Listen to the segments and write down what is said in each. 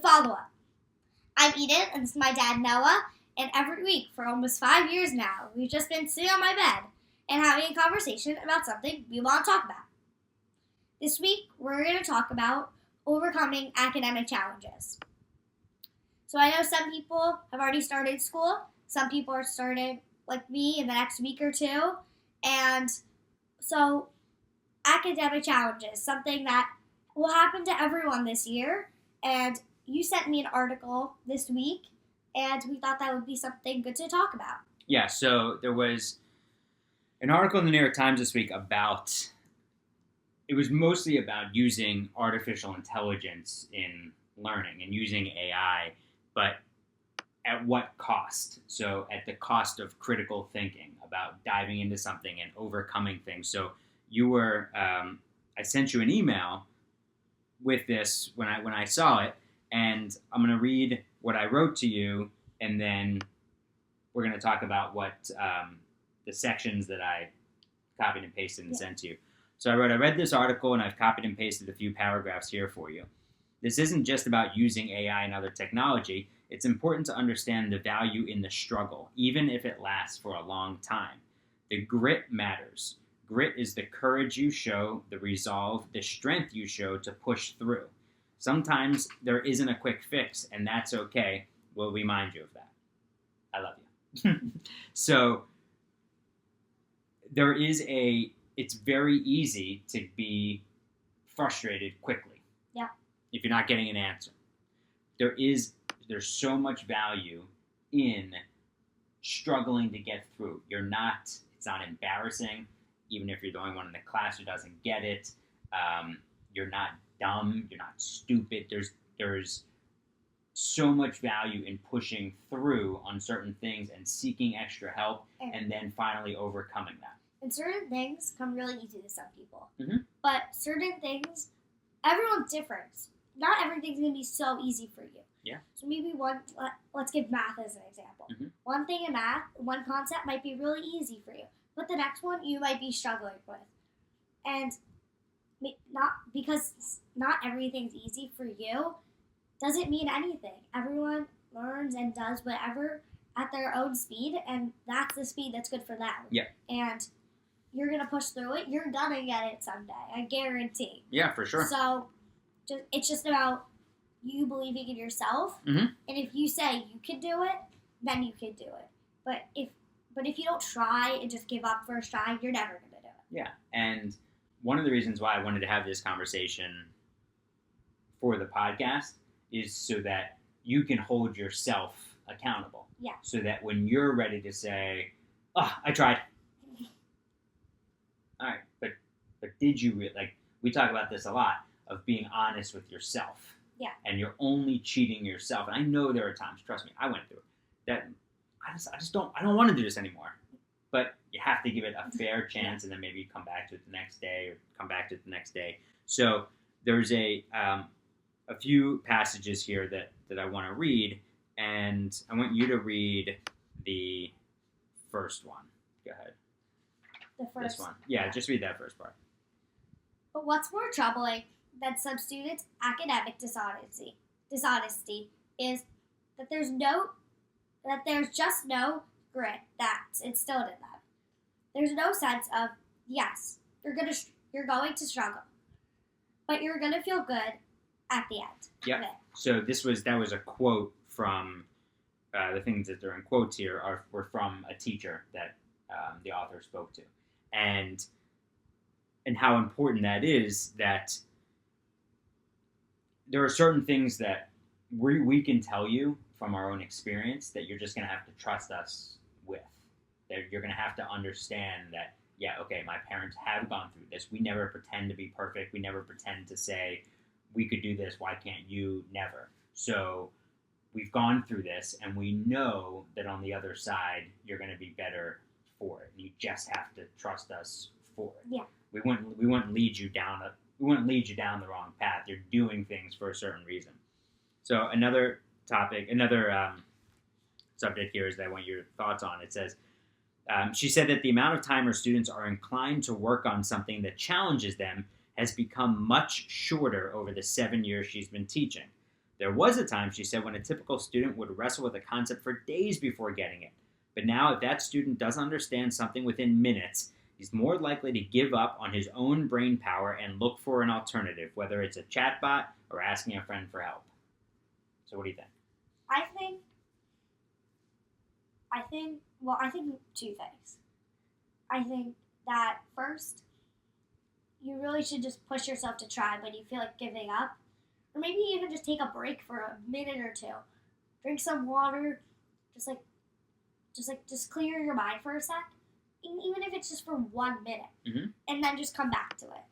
follow-up. I'm Eden, and this is my dad, Noah, and every week for almost 5 years now, we've just been sitting on my bed and having a conversation about something we want to talk about. This week, we're going to talk about overcoming academic challenges. So I know some people have already started school. Some people are starting, like me, in the next week or two. And so academic challenges, something that will happen to everyone this year. And you sent me an article this week, and we thought that would be something good to talk about. Yeah, so there was an article in the New York Times this week about, it was mostly about using artificial intelligence in learning and using AI, but at what cost? So at the cost of critical thinking, about diving into something and overcoming things. So you were, I sent you an email with this when I saw it, and I'm going to read what I wrote to you, and then we're going to talk about what the sections that I copied and pasted and sent to you. So I read this article, and I've copied and pasted a few paragraphs here for you. This isn't just about using AI and other technology. It's important to understand the value in the struggle, even if it lasts for a long time. The grit matters. Grit is the courage you show, the resolve, the strength you show to push through. Sometimes there isn't a quick fix, and that's okay. We'll remind you of that. I love you. So it's very easy to be frustrated quickly. Yeah. If you're not getting an answer. There's so much value in struggling to get through. It's not embarrassing, even if you're the only one in the class who doesn't get it. You're not dumb, you're not stupid. There's so much value in pushing through on certain things and seeking extra help and then finally overcoming that. And certain things come really easy to some people. Mm-hmm. But certain things, everyone's different. Not everything's going to be so easy for you. Yeah. So maybe let's give math as an example. Mm-hmm. One thing in math, one concept might be really easy for you, but the next one you might be struggling with. And because not everything's easy for you doesn't mean anything. Everyone learns and does whatever at their own speed, and that's the speed that's good for them. Yeah. And you're going to push through it. You're going to get it someday. I guarantee. Yeah, for sure. So it's just about you believing in yourself. Mm-hmm. And if you say you can do it, then you can do it. But if you don't try and just give up first try, you're never going to do it. Yeah. And one of the reasons why I wanted to have this conversation for the podcast is so that you can hold yourself accountable. Yeah. So that when you're ready to say, I tried. All right, but did you we talk about this a lot, of being honest with yourself. Yeah. And you're only cheating yourself. And I know there are times, trust me, I went through it, that I don't want to do this anymore. But you have to give it a fair chance, and then maybe come back to it the next day, or come back to it the next day. So there's a few passages here that I want to read, and I want you to read the first one. Go ahead. The first This one. Yeah, just read that first part. But what's more troubling than some students' academic dishonesty is that there's just no grit that's instilled in them. There's no sense of, yes, you're going to struggle, but you're going to feel good at the end. Yep. So that was a quote from the things that are in quotes here were from a teacher that the author spoke to, and how important that is, that there are certain things that we can tell you from our own experience that you're just going to have to trust us with. That you're going to have to understand that, yeah, okay, my parents have gone through this. We never pretend to be perfect. We never pretend to say, we could do this, why can't you? Never. So we've gone through this, and we know that on the other side, you're going to be better for it. You just have to trust us for it. Yeah. We wouldn't lead you down the wrong path. You're doing things for a certain reason. So another subject here is that I want your thoughts on. It says, she said that the amount of time her students are inclined to work on something that challenges them has become much shorter over the 7 years she's been teaching. There was a time, she said, when a typical student would wrestle with a concept for days before getting it. But now, if that student doesn't understand something within minutes, he's more likely to give up on his own brain power and look for an alternative, whether it's a chatbot or asking a friend for help. So what do you think? I think two things. I think that first, you really should just push yourself to try when you feel like giving up. Or maybe even just take a break for a minute or two. Drink some water, just clear your mind for a sec. Even if it's just for 1 minute. Mm-hmm. And then just come back to it.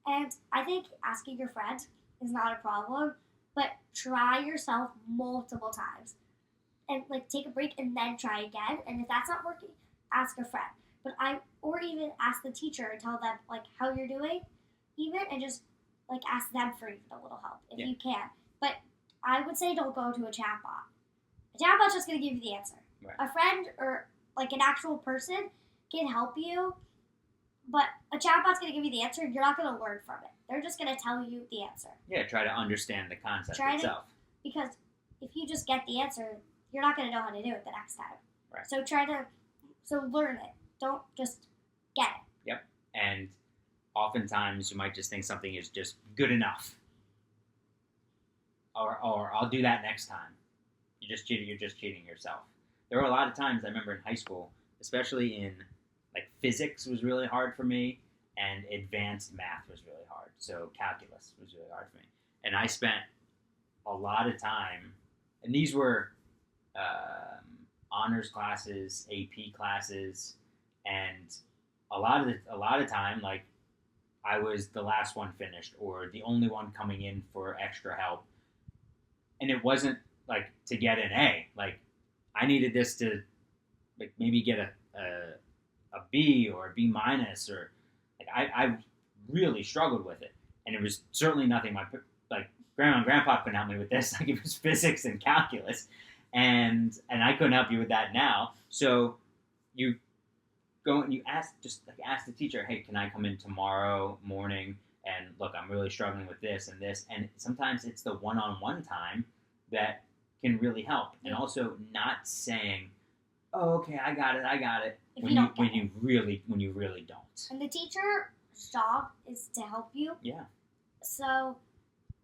And I think asking your friend is not a problem, but try yourself multiple times. And take a break and then try again. And if that's not working, ask a friend. Or even ask the teacher and tell them how you're doing, even, and just ask them for even a little help if you can. But I would say don't go to a chatbot. A chatbot's just going to give you the answer. Right. A friend or an actual person can help you, but a chatbot's going to give you the answer and you're not going to learn from it. They're just going to tell you the answer. Yeah, try to understand the concept itself. Because if you just get the answer, you're not going to know how to do it the next time. Right. So learn it. Don't just get it. Yep. And oftentimes you might just think something is just good enough. Or I'll do that next time. You're just cheating yourself. There were a lot of times I remember in high school, especially in physics was really hard for me, and advanced math was really hard. So calculus was really hard for me. And I spent a lot of time, and these were honors classes, AP classes, and a lot of time, I was the last one finished or the only one coming in for extra help. And it wasn't to get an A. I needed this to maybe get a B or a B minus, or I really struggled with it. And it was certainly nothing my grandma and grandpa couldn't help me with this. It was physics and calculus, and I couldn't help you with that now. So you go and you ask the teacher, hey, can I come in tomorrow morning? And look, I'm really struggling with this and this. And sometimes it's the one-on-one time that can really help. And also not saying, oh, okay, I got it. When you really don't. And the teacher's job is to help you. Yeah. So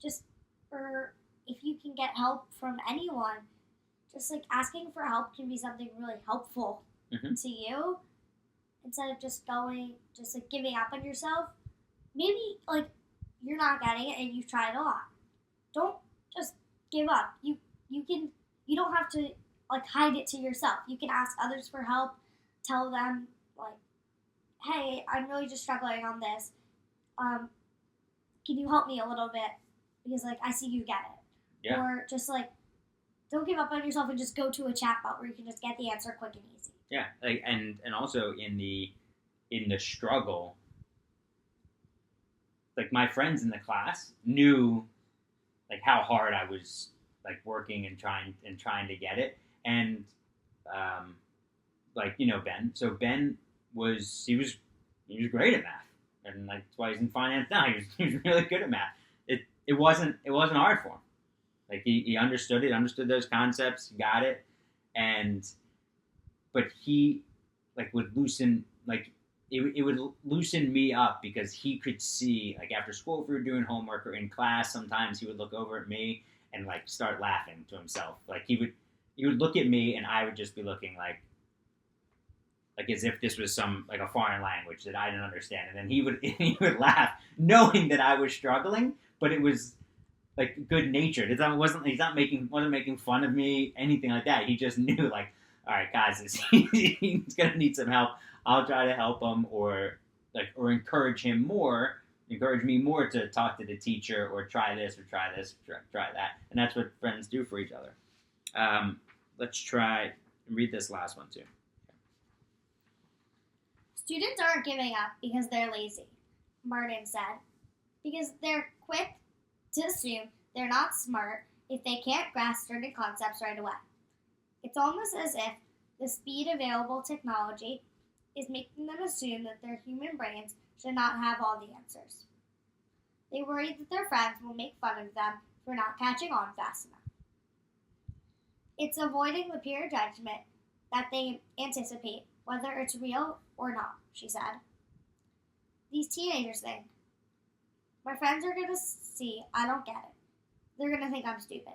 if you can get help from anyone, just asking for help can be something really helpful to you. Instead of just giving up on yourself. Maybe you're not getting it and you've tried a lot. Don't just give up. You don't have to hide it to yourself. You can ask others for help. Tell them hey, I'm really just struggling on this. Can you help me a little bit? Because I see you get it. Yeah. Or just don't give up on yourself and just go to a chatbot where you can just get the answer quick and easy. Yeah, and also in the struggle, my friends in the class knew how hard I was working and trying to get it, and Ben. So Ben was great at math, and that's why he's in finance now. He was really good at math. It wasn't hard for him. He understood it, understood those concepts, got it, but he would loosen it would loosen me up because he could see after school if we were doing homework or in class, sometimes he would look over at me and start laughing to himself. He would look at me and I would just be looking as if this was some a foreign language that I didn't understand, and then he would laugh knowing that I was struggling, but it was good natured. He's not making fun of me, anything like that. He just knew all right, guys, he's gonna need some help. I'll try to help him, or encourage me more to talk to the teacher, or try this, or try that. And that's what friends do for each other. Let's try and read this last one too. Students aren't giving up because they're lazy, Martin said, because they're quick to assume they're not smart if they can't grasp certain concepts right away. It's almost as if the speed available technology is making them assume that their human brains should not have all the answers. They worry that their friends will make fun of them for not catching on fast enough. It's avoiding the peer judgment that they anticipate, whether it's real or not, she said. These teenagers think, my friends are going to see I don't get it. They're going to think I'm stupid.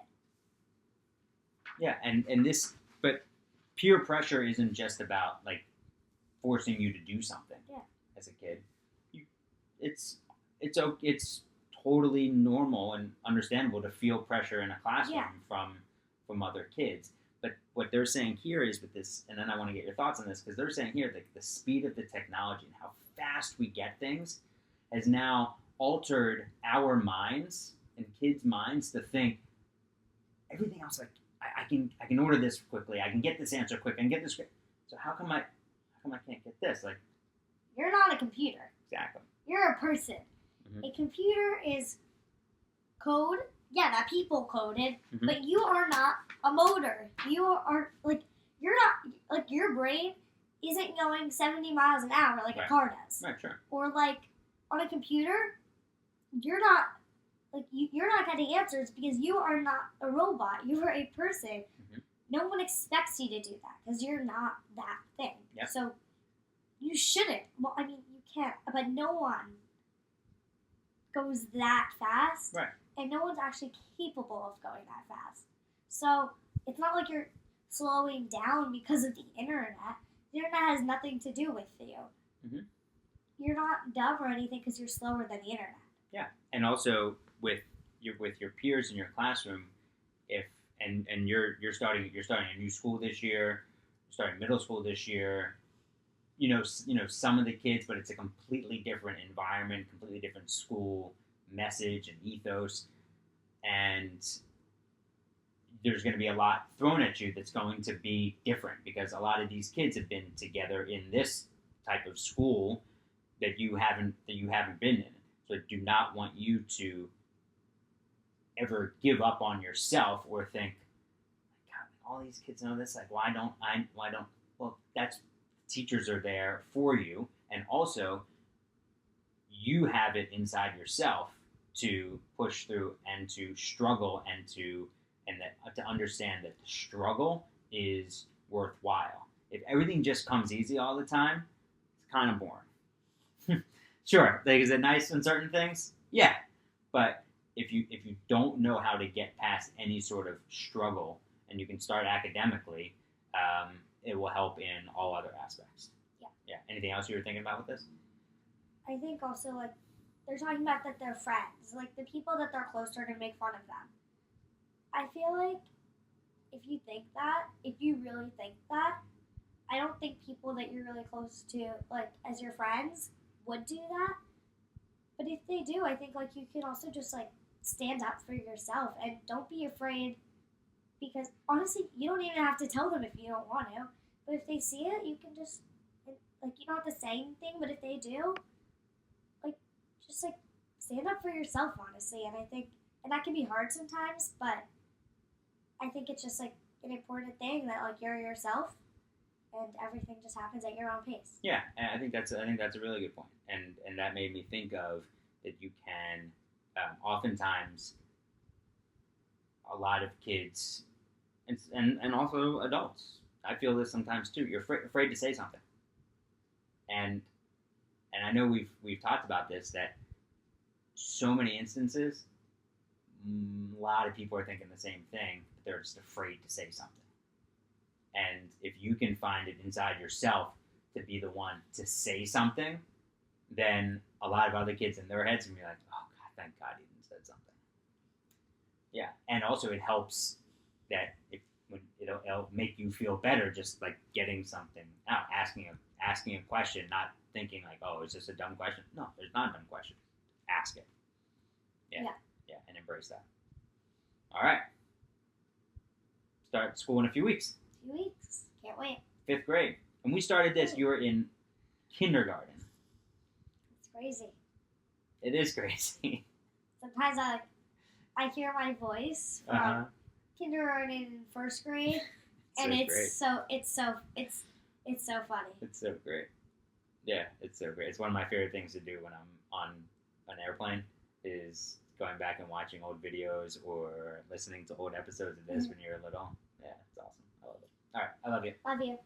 Yeah, and this, but peer pressure isn't just about, like, forcing you to do something. Yeah. As a kid. It's totally normal and understandable to feel pressure in a classroom from other kids. But what they're saying here is with this, and then I want to get your thoughts on this, because they're saying here that the speed of the technology and how fast we get things has now altered our minds and kids' minds to think everything else, like, I can order this quickly, I can get this answer quick, I can get this quick. So how come I can't get this? Like, you're not a computer. Exactly. You're a person. Mm-hmm. A computer is code, that people coded, mm-hmm. but you are not a motor. You are, you're not, your brain isn't going 70 miles an hour like a car does. Right, sure. Or, on a computer, you're not, you're not getting answers because you are not a robot. You are a person. Mm-hmm. No one expects you to do that because you're not that thing. Yep. So, you shouldn't. Well, I mean, you can't, but no one goes that fast. Right. And no one's actually capable of going that fast. So, it's not like you're slowing down because of the internet. The internet has nothing to do with you. Mm-hmm. You're not dumb or anything because you're slower than the internet. Yeah. And also, with your peers in your classroom, and you're starting a new school this year, starting middle school this year, you know, some of the kids, but it's a completely different environment, completely different school message and ethos, and there's going to be a lot thrown at you that's going to be different because a lot of these kids have been together in this type of school that you haven't been in. So I do not want you to ever give up on yourself or think, God, all these kids know this. Like, why don't? Well, that's. Teachers are there for you, and also you have it inside yourself to push through and to struggle and to understand that the struggle is worthwhile. If everything just comes easy all the time, it's kind of boring. Sure, is it nice in certain things? Yeah, but if you don't know how to get past any sort of struggle, and you can start academically. It will help in all other aspects. Yeah. Yeah. Anything else you were thinking about with this? I think also, they're talking about that they're friends. The people that they're close are going to make fun of them. I feel like if you really think that, I don't think people that you're really close to, as your friends, would do that. But if they do, I think, you can also just, stand up for yourself and don't be afraid. Because, honestly, you don't even have to tell them if you don't want to. But if they see it, you can just, you don't have to say anything. But if they do, just, stand up for yourself, honestly. And I think, and that can be hard sometimes, but I think it's just, an important thing that, you're yourself and everything just happens at your own pace. Yeah, and I think that's a really good point. And that made me think of that you can, oftentimes, a lot of kids and also adults. I feel this sometimes too. You're afraid to say something, and I know we've talked about this, that so many instances, a lot of people are thinking the same thing, but they're just afraid to say something. And if you can find it inside yourself to be the one to say something, then a lot of other kids in their heads will be like, oh God, thank God he didn't say something. Yeah, and also it helps that it'll make you feel better just getting something out, asking a question, not thinking oh, is this a dumb question? No, there's not a dumb question. Ask it. Yeah, and embrace that. All right. Start school in a few weeks. Can't wait. 5th grade. When we started this, you were in kindergarten. It's crazy. It is crazy. Sometimes I hear my voice from kindergarten and 1st grade, and it's so funny. It's so great. Yeah, it's so great. It's one of my favorite things to do when I'm on an airplane is going back and watching old videos or listening to old episodes of this when you were little. Yeah, it's awesome. I love it. All right, I love you. Love you.